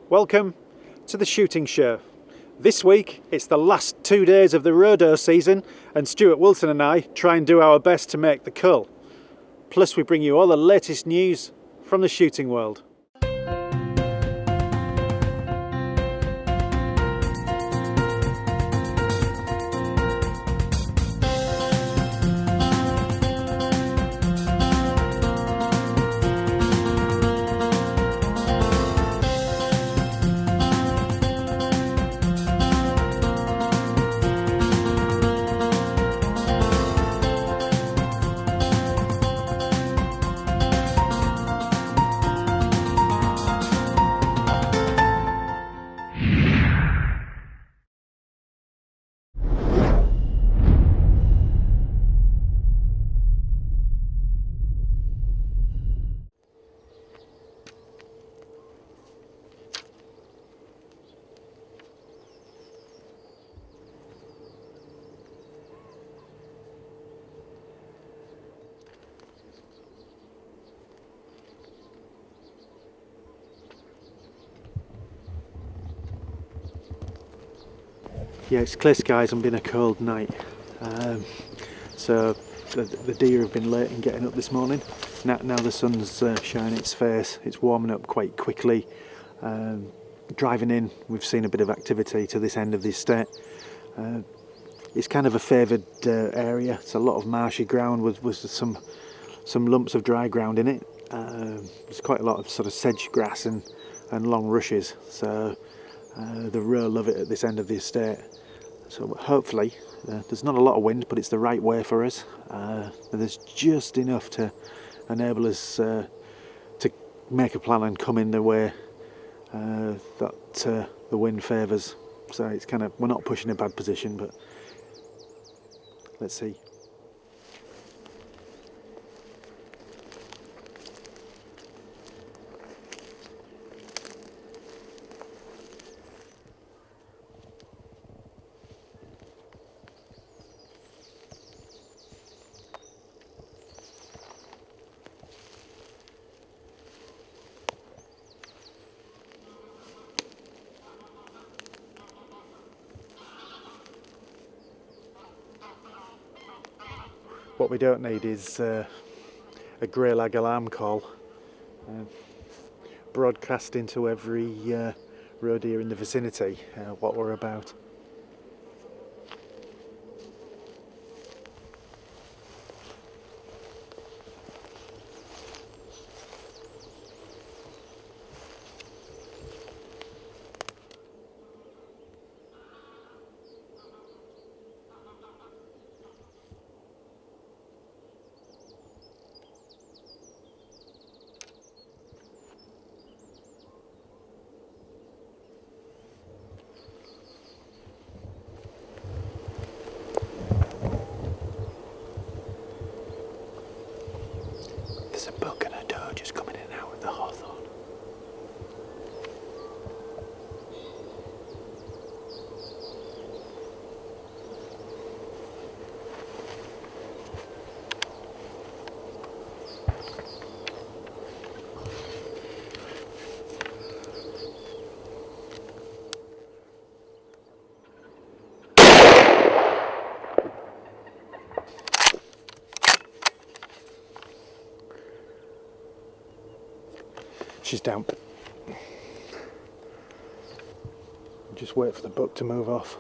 Welcome to the shooting show. This week it's the last 2 days of the roe season and Stuart Wilson and I try and do our best to make the cull. Plus we bring you all the latest news from the shooting world. Yeah, it's clear skies and been a cold night, so the deer have been late in getting up this morning. Now the sun's shining its face, it's warming up quite quickly. Driving in, we've seen a bit of activity to this end of the estate. It's kind of a favoured area. It's a lot of marshy ground with some lumps of dry ground in it. There's quite a lot of sort of sedge grass and long rushes, so the roe love it at this end of the estate. So hopefully, there's not a lot of wind, but it's the right way for us. There's just enough to enable us to make a plan and come in the way that the wind favours. So it's kind of, we're not pushing a bad position, but let's see. What we don't need is a grey lag alarm call broadcast into every roe deer in the vicinity what we're about. There's a buck and a doe just coming in and out of the hawthorn. She's down. Just wait for the buck to move off.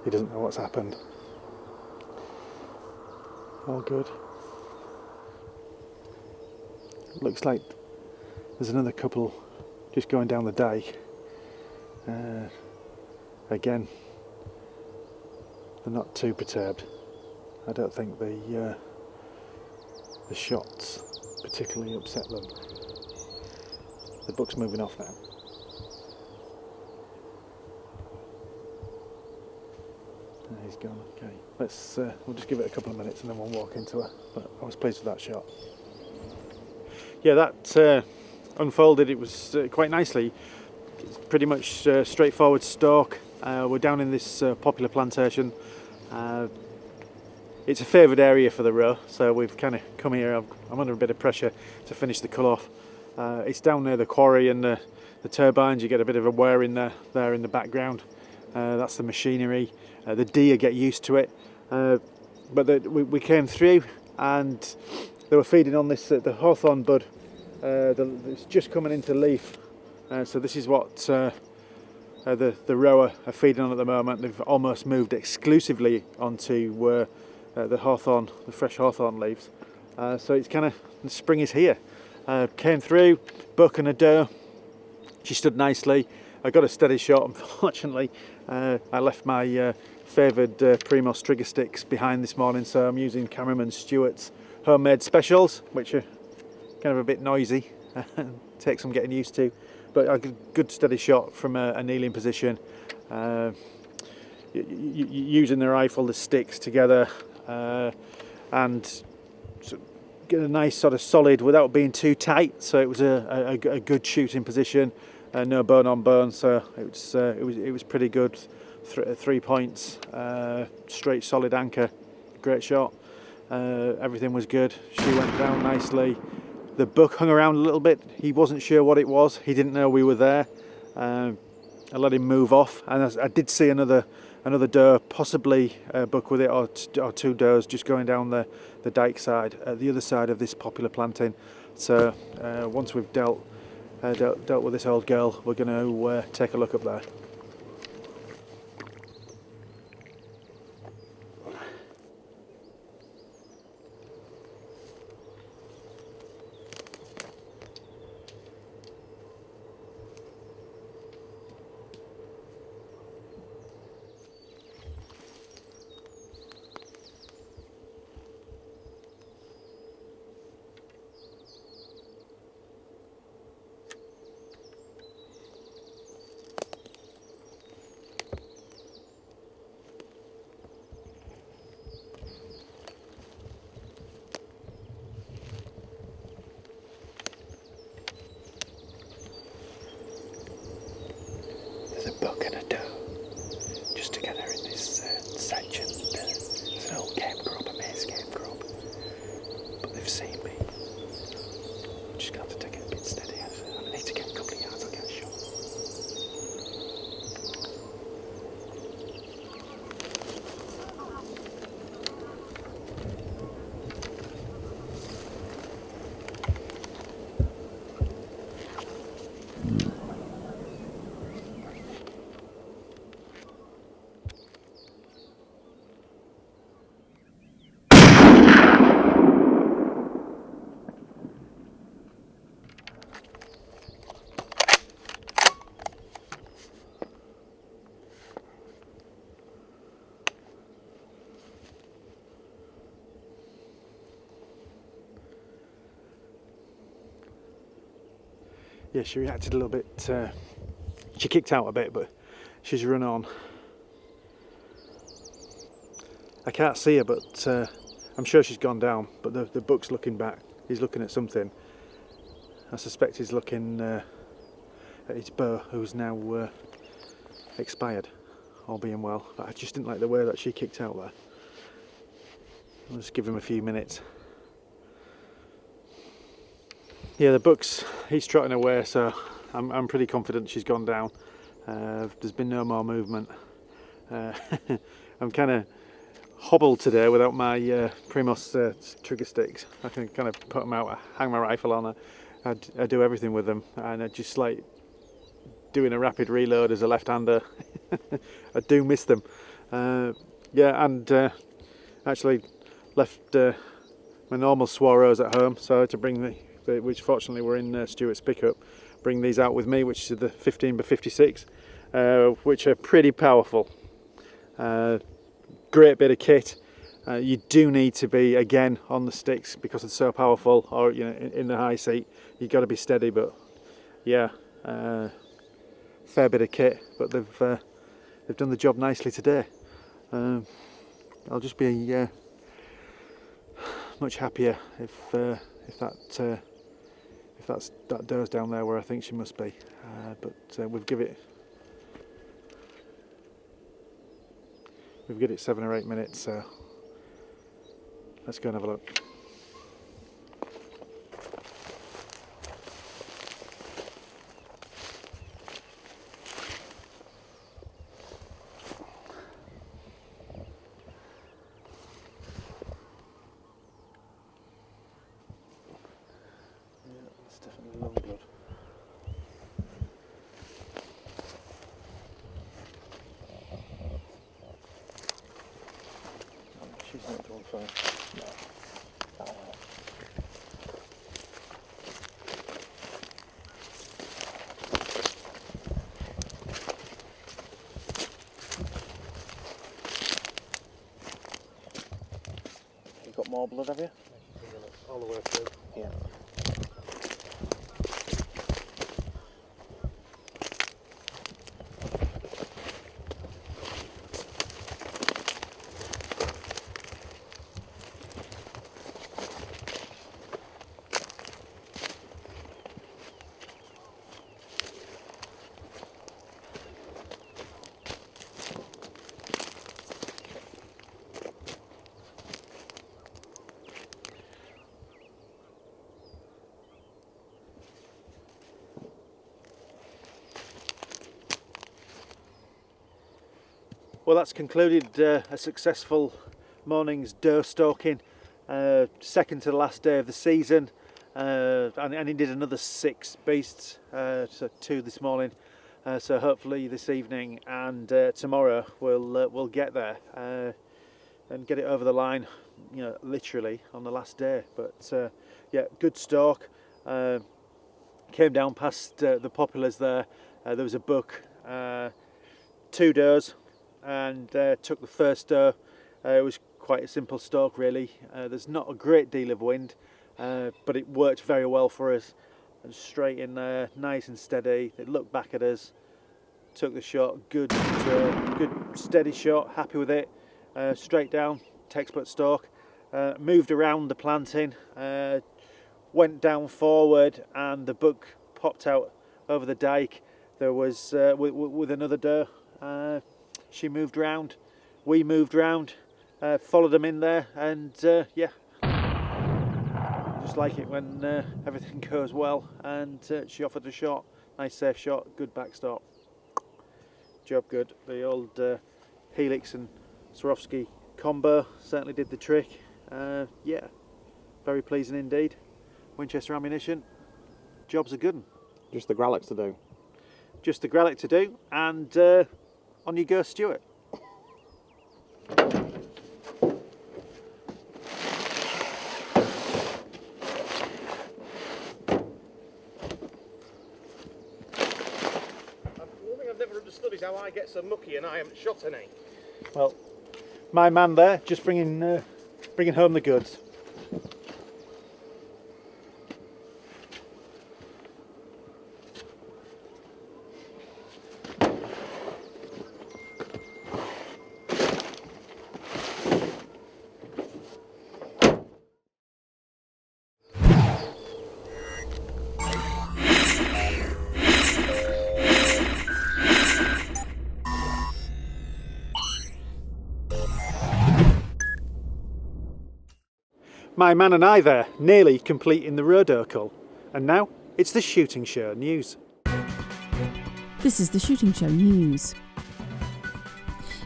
He doesn't know what's happened. All good. Looks like there's another couple just going down the dike. Again, they're not too perturbed. I don't think the shots particularly upset them. The buck's moving off now. He's gone. Okay, we'll just give it a couple of minutes and then we'll walk into her. But I was pleased with that shot. Yeah, that unfolded. It was quite nicely. It's pretty much straightforward stalk. We're down in this popular plantation. It's a favoured area for the roe, so we've kind of come here. I'm under a bit of pressure to finish the cull off. It's down near the quarry, and turbines. You get a bit of a whir in there in the background. That's the machinery. The deer get used to it. But we came through and they were feeding on this the hawthorn bud. It's just coming into leaf. So this is what the rower are feeding on at the moment. They've almost moved exclusively onto the hawthorn, the fresh hawthorn leaves. So it's kind of, spring is here. Came through, buck and a doe. She stood nicely. I got a steady shot. Unfortunately, I left my favoured Primos trigger sticks behind this morning, so I'm using cameraman Stuart's homemade specials, which are kind of a bit noisy. Take some getting used to, but I got a good steady shot from a kneeling position. Using the rifle, the sticks together, and get a nice sort of solid without being too tight. So it was a good shooting position. No bone on bone, so it was pretty good. 3 points, straight solid anchor, great shot. Everything was good. She went down nicely. The buck hung around a little bit. He wasn't sure what it was. He didn't know we were there. I let him move off, and I did see another doe, possibly a buck with it, or 2 does just going down the dike side, the other side of this popular planting. So once we've dealt with this old girl, we're going to take a look up there. There's a buck and a doe just together in this section. There's an old game crop, a maize game crop, but they've seen me. I'm just going to have to take it a bit steady. I need to get a couple of yards, I'll get a shot. Yeah, she reacted a little bit, she kicked out a bit, but she's run on. I can't see her, but I'm sure she's gone down, but the buck's looking back. He's looking at something. I suspect he's looking at his bow, who's now expired, all being well. But I just didn't like the way that she kicked out there. I'll just give him a few minutes. Yeah, the buck's, he's trotting away, so I'm pretty confident she's gone down. There's been no more movement. I'm kind of hobbled today without my Primos trigger sticks. I can kind of put them out, I hang my rifle on, I do everything with them, and I just like doing a rapid reload as a left-hander. I do miss them. Yeah, and actually left my normal Swaros at home, so I had to bring which fortunately were in Stuart's pickup, bring these out with me, which is the 15x56, which are pretty powerful. Great bit of kit. You do need to be, again, on the sticks because it's so powerful, or in the high seat. You've got to be steady, but yeah, fair bit of kit, but they've done the job nicely today. I'll just be much happier if that doe's down there where I think she must be. But we've given it 7 or 8 minutes, so let's go and have a look. Not done fine. You got more blood, have you? All the way through. Yeah. Well, that's concluded a successful morning's doe stalking, second to the last day of the season, and he did another 6 beasts, so 2 this morning. So hopefully this evening and tomorrow we'll get there and get it over the line, you know, literally on the last day. But yeah, good stalk. Came down past the poplars there. There was a buck, 2 does. And took the first doe. It was quite a simple stalk really. There's not a great deal of wind, but it worked very well for us. And straight in there, nice and steady. It looked back at us, took the shot, good steady shot, happy with it. Straight down, textbook stalk. Moved around the planting, went down forward, and the buck popped out over the dike. There was with another doe. She moved round, we moved round, followed them in there, and yeah, just like it when everything goes well. And she offered a shot, nice safe shot, good backstop. Job good. The old Helix and Swarovski combo certainly did the trick. Yeah, very pleasing indeed. Winchester ammunition, job's a good one. Just the Gralix to do. Just the Gralix to do, and on you go, Stuart. One thing I've never understood is how I get so mucky and I haven't shot any. Well, my man there just bringing home the goods. My man and I there, nearly completing the roebuck, and now it's the shooting show news. This is the Shooting Show news.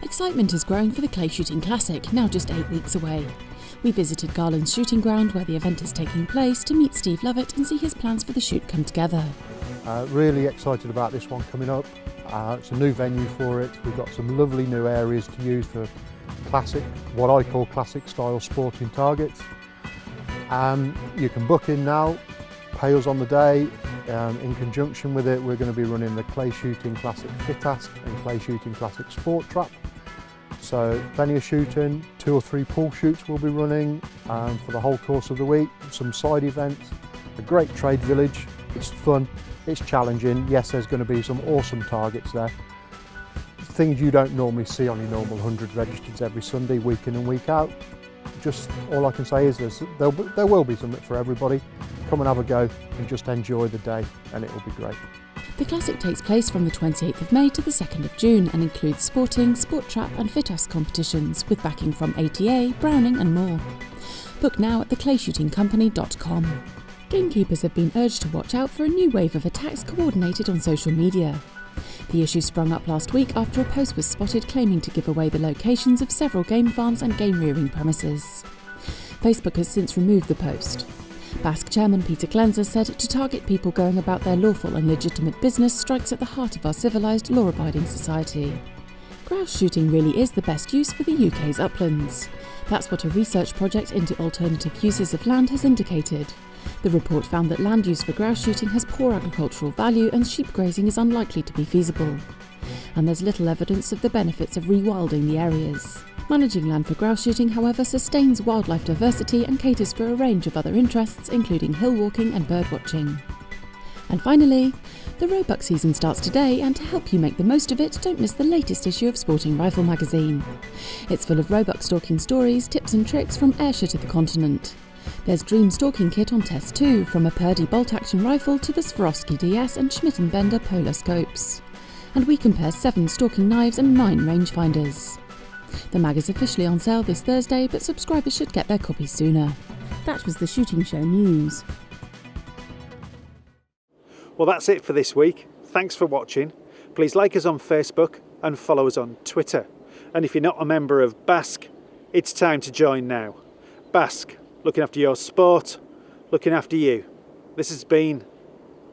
Excitement is growing for the Clay Shooting Classic, now just 8 weeks away. We visited Garland's shooting ground where the event is taking place to meet Steve Lovett and see his plans for the shoot come together. Really excited about this one coming up. It's a new venue for it. We've got some lovely new areas to use for classic, what I call classic style sporting targets. You can book in now, pay us on the day. In conjunction with it, we're going to be running the Clay Shooting Classic Fit Ask and Clay Shooting Classic Sport Trap. So plenty of shooting, 2 or 3 pool shoots we'll be running for the whole course of the week, some side events, a great trade village. It's fun, it's challenging. Yes, there's going to be some awesome targets there. Things you don't normally see on your normal 100 registers every Sunday, week in and week out. Just all I can say is there will be something for everybody. Come and have a go and just enjoy the day, and it will be great. The Classic takes place from the 28th of May to the 2nd of June and includes sporting, sport trap and fit ask competitions with backing from ATA, Browning and more. Book now at theclayshootingcompany.com. Gamekeepers have been urged to watch out for a new wave of attacks coordinated on social media. The issue sprung up last week after a post was spotted claiming to give away the locations of several game farms and game rearing premises. Facebook has since removed the post. Basque chairman Peter Glenzer said to target people going about their lawful and legitimate business strikes at the heart of our civilised, law-abiding society. grouse shooting really is the best use for the UK's uplands. That's what a research project into alternative uses of land has indicated. The report found that land use for grouse shooting has poor agricultural value and sheep grazing is unlikely to be feasible. And there's little evidence of the benefits of rewilding the areas. Managing land for grouse shooting, however, sustains wildlife diversity and caters for a range of other interests, including hill walking and bird watching. And finally, the roebuck season starts today, and to help you make the most of it, don't miss the latest issue of Sporting Rifle magazine. It's full of roebuck stalking stories, tips and tricks from Ayrshire to the continent. There's Dream Stalking Kit on test too, from a Purdy bolt-action rifle to the Swarovski DS and Schmidt & Bender polar scopes. And we compare 7 stalking knives and 9 rangefinders. The mag is officially on sale this Thursday, but subscribers should get their copies sooner. That was the Shooting Show news. Well, that's it for this week. Thanks for watching. Please like us on Facebook and follow us on Twitter. And if you're not a member of BASC, it's time to join now. BASC, looking after your sport, looking after you. This has been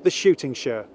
The Shooting Show.